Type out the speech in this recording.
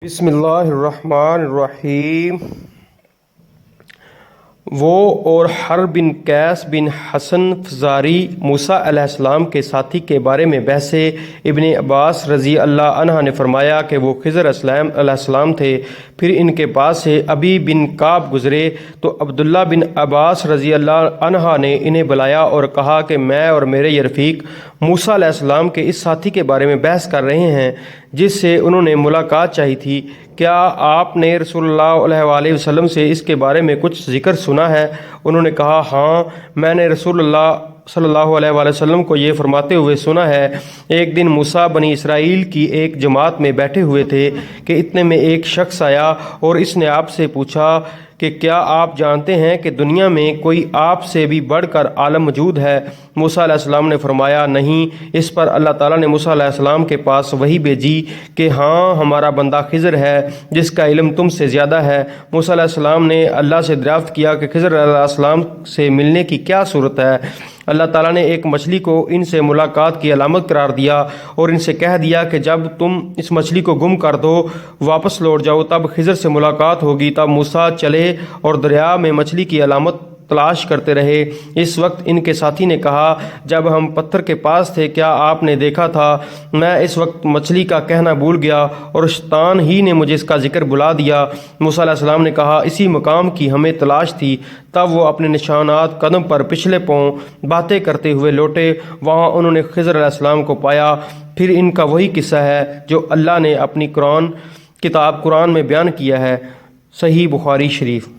بسم اللہ الرحمن الرحیم۔ وہ اور حرب بن قیس بن حسن فزاری موسیٰ علیہ السلام کے ساتھی کے بارے میں بحث۔ ابن عباس رضی اللہ عنہ نے فرمایا کہ وہ خضر علیہ السلام تھے، پھر ان کے پاس سے ابی بن کعب گزرے تو عبداللہ بن عباس رضی اللہ عنہ نے انہیں بلایا اور کہا کہ میں اور میرے یہ رفیق موسیٰ علیہ السلام کے اس ساتھی کے بارے میں بحث کر رہے ہیں جس سے انہوں نے ملاقات چاہی تھی، کیا آپ نے رسول اللہ علیہ وآلہ وسلم سے اس کے بارے میں کچھ ذکر سنا ہے؟ انہوں نے کہا ہاں، میں نے رسول اللہ صلی اللہ علیہ وآلہ وسلم کو یہ فرماتے ہوئے سنا ہے۔ ایک دن موسیٰ بنی اسرائیل کی ایک جماعت میں بیٹھے ہوئے تھے کہ اتنے میں ایک شخص آیا اور اس نے آپ سے پوچھا کہ کیا آپ جانتے ہیں کہ دنیا میں کوئی آپ سے بھی بڑھ کر عالم موجود ہے؟ موسیٰ علیہ السلام نے فرمایا نہیں۔ اس پر اللہ تعالیٰ نے موسیٰ علیہ السلام کے پاس وحی بھیجی کہ ہاں، ہمارا بندہ خضر ہے جس کا علم تم سے زیادہ ہے۔ موسیٰ علیہ السلام نے اللہ سے دریافت کیا کہ خضر علیہ السلام سے ملنے کی کیا صورت ہے؟ اللہ تعالیٰ نے ایک مچھلی کو ان سے ملاقات کی علامت قرار دیا اور ان سے کہہ دیا کہ جب تم اس مچھلی کو گم کر دو، واپس لوٹ جاؤ، تب خضر سے ملاقات ہوگی۔ تب موسیٰ چلے اور دریا میں مچھلی کی علامت تلاش کرتے رہے۔ اس وقت ان کے ساتھی نے کہا جب ہم پتھر کے پاس تھے کیا آپ نے دیکھا تھا؟ میں اس وقت مچھلی کا کہنا بھول گیا اور شیطان ہی نے مجھے اس کا ذکر بلا دیا۔ موسیٰ علیہ السلام نے کہا اسی مقام کی ہمیں تلاش تھی۔ تب وہ اپنے نشانات قدم پر پچھلے پاؤں باتیں کرتے ہوئے لوٹے، وہاں انہوں نے خضر علیہ السلام کو پایا۔ پھر ان کا وہی قصہ ہے جو اللہ نے اپنی کتاب قرآن میں بیان کیا ہے۔ صحیح بخاری شریف۔